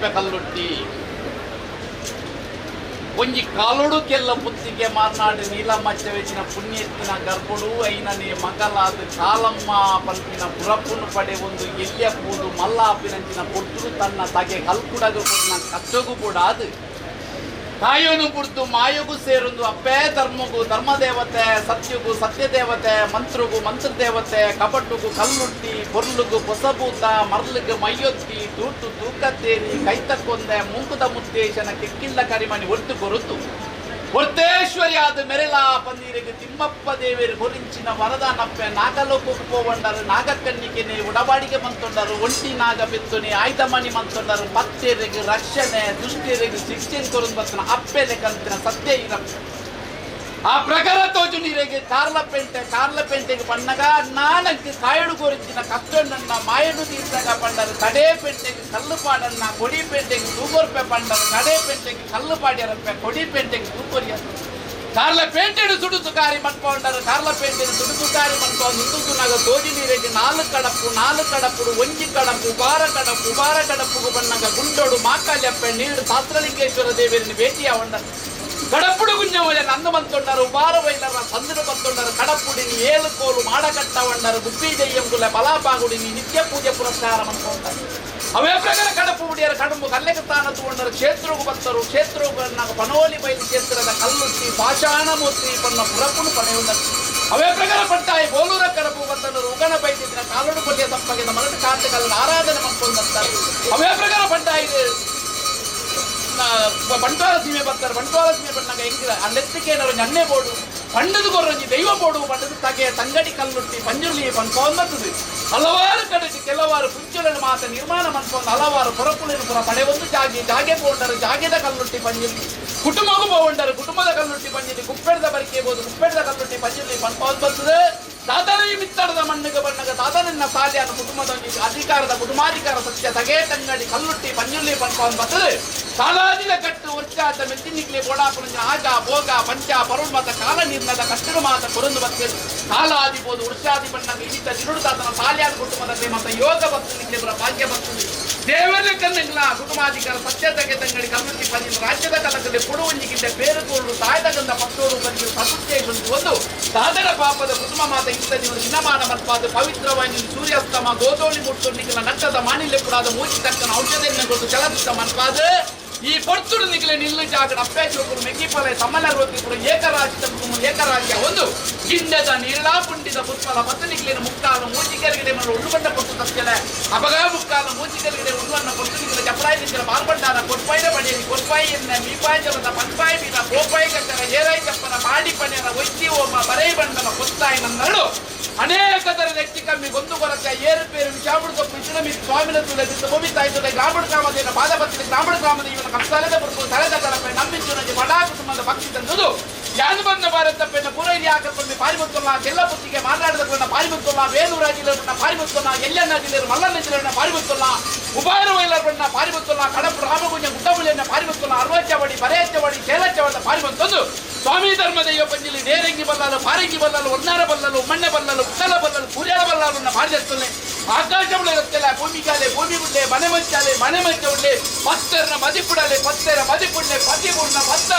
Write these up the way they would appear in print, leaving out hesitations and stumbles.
ಪೊರ್ಪೆ ಕಲ್ಲುಟ್ಟಿ ಒಂಜಿ ಕಾಲೊಡುಕೆಲ್ಲ ಪುತ್ತಿಗೆ ಮಾರ್ನಾಡು ನೀಲಮ್ಮಚ್ಚ ವೆಚ್ಚಿನ ಪುಣ್ಯತ್ತಿನ ಗರ್ಭುಡು ಐನನೇ ಮಗಲಾದ ಕಾಲಮ್ಮ ಪಲ್ಪಿನ ಪುರಪ್ಪುನು ಪಡೆ ಒಂದು ಎಲ್ಯ ಪೂದು ಮಲ್ಲಾಪಿನಂಚಿನ ಪೊಟ್ಟುಡು ತನ್ನ ತಗೆ ಕಲ್ಕುಡಗು ಕೊಟ್ಟಿನ ಕಚ್ಚೋಗು ಕೂಡ ಅದು ಕಾಯೋನು ಕುಡ್ದು ಮಾಯಗೂ ಸೇರೊಂದು ಅಪ್ಪೇ ಧರ್ಮಗೂ ಧರ್ಮದೇವತೆ ಸತ್ಯಗೂ ಸತ್ಯದೇವತೆ ಮಂತ್ರಗೂ ಮಂತ್ರದೇವತೆ ಕಪಟುಗೂ ಕಲ್ಲುಟ್ಟಿ ಪೊರ್ಲುಗೂ ಹೊಸಭೂತ ಮರ್ಲಿಗೆ ಮೈಯೊತ್ತಿ ತೂಟು ತೂಕತ್ತೇರಿ ಕೈತಕ್ಕೊಂದೆ ಮುಂಕುದ ಮುತ್ತೇಶನ ಕೆಕ್ಕಿಲ್ಲ ಕರಿಮಣಿ ಒಟ್ಟು ಕೊರುತು ಹೊರ್ತೇಶ್ವರಿ ಆದ ಮೆರೆಲಾ ಪಂದೀರಿಗೆ ತಿಮ್ಮಪ್ಪ ದೇವೇರು ಹೊರಿಂಚಿನ ವರದಾನಪ್ಪೆ ನಾಗಲೋಕಕ್ಕೆ ಪೋವಂಡರು ನಾಗಕನ್ನಿಕೆನೆ ಉಡಬಾಡಿಗೆ ಮಂತೊಂಡರು ಒಂಟಿ ನಾಗ ಬೆತ್ತುನಿ ಆಯ್ದಮಣಿ ಮಂತೊಂಡರು ಭಕ್ತರಿಗೆ ರಕ್ಷಣೆ ದುಷ್ಟಿಯರಿಗೆ ಶಿಕ್ಷೆ ಕೊರಂದು ಬರ್ತನ ಅಪ್ಪೆಲೆ ಕಲ್ತಿನ ಸತ್ಯ ಇರಪ್ಪ ಆ ಪ್ರಕಾರ ತೋಜು ನೀರಿಗೆ ಕಾರ್ಲ ಪೆಂಟೆಗೆ ಬಣ್ಣಗ ನಾನಕ್ಕೆ ಕಾಯಡು ಕೋರಿಚಿನ ಕತ್ತೊಂಡನ್ನ ಮಾಯಡು ತೀರ್ಸಾಗ ಪಂಡರು ಕಡೆ ಪೆಂಟೆಗೆ ಕಲ್ಲು ಪಾಡನ್ನ ಕೊಡಿ ಪೆಂಟೆಗೆ ತೂಗೋರ್ಪೆ ಪಂಡರು ಕಡೆ ಪೆಂಟೆಗೆ ಕಲ್ಲು ಪಾಡ್ಯರಪ್ಪೆ ಕೊಡಿ ಪೆಂಟೆಗೆ ತೂಕೋರಿಯ ಕಾರ್ಲ ಪೇಂಟೆಡು ಸುಡುತು ಕಾರಿ ಮನ್ಕೊಂಡರು ಕಾರ್ಲ ಪೇಂಟೆಡು ಸುಡುತು ಕಾರಿ ಮನ್ಕೊಂಡು ಹಿಂದುನಾಗ ತೋಜು ನೀರಿಗೆ ನಾಲ್ಕು ಕಡಪುಡು ಒಂಜಿ ಕಡಪು ಬಾರ ಕಡಪುಗು ಬಣ್ಣಗ ಗುಂಡೋಡು ಮಾಕಾಲ್ಯಪ್ಪೆ ನೀಡು ಶಾಸ್ತ್ರಲಿಂಗೇಶ್ವರ ದೇವಿಯನ್ನು ಭೇಟಿಯಾಗೊಂಡರು ಕಡಪುಡು ಗುಂಜವಳೆ ನಂದು ಬಂತೊಂಡರು ಉಪಾರ ವೈಲರ ಸಂದಿರು ಬಂತೊಂಡರು ಕಡಪುಡಿನಿ ಏಳು ಕೋಲು ಮಾಡಕಟ್ಟವಂಡರು ಗುಬ್ಬಿ ದೆಯ್ಯಂಗುಲ ಬಲಾಪಾಗುಡಿನಿ ನಿತ್ಯ ಪೂಜೆ ಪುರಸ್ಕಾರ ಮಂತ್ಕೊಂಡರು ಅವೇ ಪ್ರಕಾರ ಕಡಪು ಉಡಿಯರ ಕಡುಂಬು ಕಲ್ಲೆಗೆ ತಾನ ತಗೊಂಡರು ಕ್ಷೇತ್ರಗೂ ಬತ್ತರು ಕ್ಷೇತ್ರಗಳನ್ನ ಪನೋಲಿ ಬೈಲು ಕ್ಷೇತ್ರದ ಕಲ್ಲುಟ್ಟಿ ಪಾಷಾಣ ಮೂರ್ತಿ ಪನ್ನ ಪುರಪ್ಪುನು ಪಡೆಯುಂಡರು ಅವೇ ಪ್ರಕಾರ ಪಟ್ಟಾಯಿ ಬೋಲೂರ ಕಡಪು ಬತ್ತರು ಉಗಣ ಬೈದಿನ ಕಾಲುಡು ಕೊಟ್ಟಿಯ ತಪ್ಪಗಿನ ಮರಳು ಕಾರ್ತಿಕಲ್ಲ ಆರಾಧನೆ ಮಂತ್ಕೊಂಡಂತಾರೆ ಅವೇ ಪ್ರಕಾರ ಪಟ್ಟಾಯಿ ಬಂಟ್ವಾಳ ಸೀಮೆ ಬರ್ತಾರೆ ಬಂಟ್ವಾಳ ಸೀಮೆ ಬಂದಾಗ ಹೆಂಗಿರ ಅಲ್ಲೆತ್ತಿಗೆ ಏನಾರು ಅನ್ನೆ ಬೋಡು ಪಂಡದು ಕೊರಂಜಿ ದೈವ ಬೋಡು ಪಂಡದು ತಗೆ ತಂಗಡಿ ಕಲ್ಲುಟ್ಟಿ ಪಂಜುರ್ಲಿ ಪಂಡ್ಕೊಂಬತ್ತದು ಹಲವಾರು ಕಡೆಗೆ ಕೆಲವಾರು ಪುಂಚುలను ಮಾತ ನಿರ್ಮಾಣ ಮಾಡ್ಕೊಂಡು ಹಲವಾರು ಪುರಪುಳಿನ ಪುರ ಪಡೆ ಒಂದು ಜಾಗೆ ಬೋಂಡರು ಜಾಗೆದ ಕಲ್ಲುಟ್ಟಿ ಪಂಜುರ್ಲಿ ಕುಟುಂಬಗೂ ಬೋಂಡರು ಕುಟುಂಬದ ಕಲ್ಲುಟ್ಟಿ ಪಂಜುರ್ಲಿ ಕುಪ್ಪೆಡ್ದ ಬರಿಕೆ ಬೋದು ಕುಪ್ಪೆಡ್ದ ಕಲ್ಲುಟ್ಟಿ ಪಂಜುರ್ಲಿ ಪಂಡ್ಕೊಂಬತ್ತದು ತಾತನೇ ಮಿತ್ತಡದ ಮಣ್ಣಿಗೆ ಬಣ್ಣಗ ತಾತನನ್ನ ಸಾಲಿಯನ್ನು ಕುಟುಂಬದ ಅಧಿಕಾರದ ಕುಟುಂಬಾಧಿಕಾರ ಸತ್ಯ ತಗೆ ತಂಗಡಿ ಕಲ್ಲುಟ್ಟಿ ಪಂಜುರ್ಲಿ ಪಂಡ್ಕೊಂಡು ಬರ್ತದೆ ಸಾಲಾದಿದ ಕಟ್ಟು ವರ್ಷಾದ ಮೆತ್ತಿನಿಗ್ಲಿ ಬೋಡಾಪುರಂಜ ಆಗ ಭೋಗ ಪಂಚ ಪರುಣ್ಮತ ಕಾಲ ನಿರ್ಣದ ಕಟ್ಟರು ಮಾತ ಕೊರಂದು ಬರ್ತದೆ ಕಾಲ ಆದಿಬೋದು ವರ್ಷಾದಿ ಬಣ್ಣಗ ಇಡಿತ ನಿರುಡುದಾತನ ಸಾಲ್ಯಾದ ಕುಟುಂಬದಲ್ಲಿ ಮತ್ತೆ ಯೋಗ ಭಕ್ತನಿಗೆ ಭಾಗ್ಯ ಬರ್ತದೆ ದೇವರ ಕನ್ನಂಗಿಲ ಕುಟುಂಬಾಧಿಕಾರ ಸತ್ಯತೆಗೆ ತಂಗಡಿ ಕಲ್ಲುಟ್ಟಿ ಪಂಜುರ್ಲಿ ರಾಜ್ಯದ ಕಲಕಲ್ಲಿ ಕೊಡುವಂಜಿಗಿಂತ ಬೇರುಕೋಳು ತಾಯ್ದ ಗಂಧ ಪಟ್ಟೋರು ಬಂದು ಸಸುತ್ತೆ ಒಂದು ಸಾಧನ ಪಾಪದ ಕುಟುಂಬ ಮಾತ ಇಂಥ ನೀವು ದಿನಮಾನ ಮತ್ಪಾದ ಪವಿತ್ರವಾಗಿ ಸೂರ್ಯಾಸ್ತಮ ಗೋಧೋಳಿ ಮುಟ್ಟೊಂದಿಗಿನ ನಟ್ಟದ ಮಾನಿಲ್ಯ ಕೂಡಾದ ಮೂಚಿ ತಕ್ಕನ ಔಷಧಿಯನ್ನು ಕೊಟ್ಟು ಚಲಪಿತ ಮನ್ಪಾದ ಈ ಪೊರ್ತುಡು ನಿಗಲೆ ನಿಲ್ಲು ಜಾಗಡ ಅಪ್ಪೇಶ್ವರರು ಮೆಕ್ಕಿಪಲೆ ಸಮಲರೋತಿಪುರ ಏಕರಾಜ್ಯ ಒಂದು ಗಿಂಡದ ನೀಳಾ ಪುಂಡಿದ ಪುಷ್ಪಲ ಪತ್ತನಿಗಲಿನ ಮುಕ್ಕಾಲು ಮೂಚಿಕೆರಗಡೆ ಮರ ಉಳ್ಳುಬಂಡ ಪೊಟ್ಟು ತಕ್ಕಲೆ ಅಪಗ ಮುಕ್ಕಾಲು ಮೂಚಿಕೆರಗಡೆ ಉಳ್ಳುವನ್ನ ಪೊತ್ತುನಿಗಲ ಜಪರಾಯಿ ನಿಂತಿನ ಬಾರ್ಬಂಡಾರ ಕೊಟ್ಪಾಯಿನ ಬಡಿಯಲ್ಲಿ ಕೊಟ್ಪಾಯಿ ಎನ್ನ ಮೀಪಾಯಿ ಜಲದ ಪಂಪಾಯಿ ಮೀನ ಗೋಪಾಯಿ ಕಟ್ಟರ ಏರಾಯಿ ಚಪ್ಪನ ಮಾಡಿ ಪಣ್ಯನ ಒತ್ತಿ ಓಮ ಬರೈ ಬಂಡನ ಕೊತ್ತಾಯಿನ ನಡು ಅನೇಕ ತರದ ಹೆಚ್ಚು ಕಮ್ಮಿ ಗೊಂದು ಕೊರತೆ ಏರುಪೇರು ವಿಷಾಮುಡು ತಪ್ಪು ಇಸ್ಲಾಮಿ ಸ್ವಾಮಿನ ತುಲಸಿದ್ದು ಭೂಮಿತಾಯಿತು ಗ್ರಾಮೀಣ ಗ್ರಾಮದ ಪಾದಪತ್ತಿನ ಗ್ರಾಮೀಣ ಗ್ರಾಮದ ಇವನ ಕಪ್ಸಾಲದ ಬರುವುದು ತಲೆದ ಕಡಪೆ ನಂಬಿಸುವನಿಗೆ ಬಡಾ ಕುಟುಂಬದ ಭಕ್ತಿ ತಂದುದು ಯಾನು ಬಂದ ಭಾರತಪ್ಪೆನ್ನ ಪೂರೈಲಿ ಹಾಕಲ್ಪಮ್ಮಿ ಪಾರಿಮುತ್ತಲ್ಲ ಕೆಲ್ಲ ಪುತ್ತಿಗೆ ಮಾತನಾಡಿದ ಪಾರಿಮುತ್ತಲ್ಲ ಬೇಲೂರ ಜಿಲ್ಲೆಯನ್ನ ಪಾರಿಮುತ್ತಲ್ಲ ಎಲ್ಲನ್ನ ಜಿಲ್ಲೆಯ ಮಲ್ಲನ್ನ ಜಿಲ್ಲೆಯನ್ನ ಪಾರಿಮುತ್ತಲ್ಲ ಉಪಾರ ವೈಲರ್ಬಣ್ಣ ಪಾರಿಮುತ್ತಲ್ಲ ಕಡಪು ರಾಮಗುಂಜ ಗುಡ್ಡಬುಲಿಯನ್ನ ಪಾರಿಮುತ್ತಲ್ಲ ಅರ್ವಚ್ಚವಡಿ ಬರೆಯಚ್ಚವಡಿ ಚೇಲಚ್ಚವಡ ಪಾರಿಮುತ್ತೊಂದು ಸ್ವಾಮಿ ಧರ್ಮದಯ್ಯ ಪಂಜಿಲಿ ನೇರಂಗಿ ಬಲ್ಲಲು ಪಾರಂಗಿ ಬಲ್ಲಲು ಒನ್ನಾರ ಬಲ್ಲಲು ಉಮ್ಮಣ್ಣೆ ಬಲ್ಲಲು ಉತ್ತಲ ಬಲ್ಲಲು ಸೂರ್ಯರ ಬಲ್ಲಲು ಪಾರಿದತ್ತಲೆ ಆಕಾಶವುಳ್ಳೆ ಗೊತ್ತಿಲ್ಲ ಭೂಮಿಗಾಲೆ ಭೂಮಿ ಗುಡ್ಡೆ ಮನೆ ಮಚ್ಚ ಉಳ್ಳೆ ಪತ್ತರನ ಮದಿಪುಡಲೆ ಪತ್ತರ ಮದಿಪುಡ್ಲೆ ಪತಿಪೂರ್ಣ ಪತ್ತ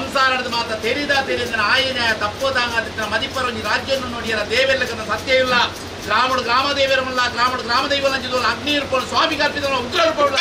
ಸಂಸಾರದ ಮಾತ ತೆರಿದ ಆಯನ ತಪ್ಪೋದಾಂಗ ಮದಿಪರೊಂಜಿ ರಾಜ್ಯವನ್ನು ನೋಡಿಯರ ದೇವೆಲ್ಲಕನ ಸತ್ಯ ಇಲ್ಲ. ಗ್ರಾಮಡು ಗ್ರಾಮ ದೇವರಮಲ್ಲ, ಗ್ರಾಮಡು ಗ್ರಾಮ ದೈವ ನಂಚಿದವನು ಅಗ್ನಿ ಇರ್ಬೋದು, ಸ್ವಾಮಿ ಕರ್ಪಿದವನು ಉಗ್ರ ಇರ್ಬೋದು.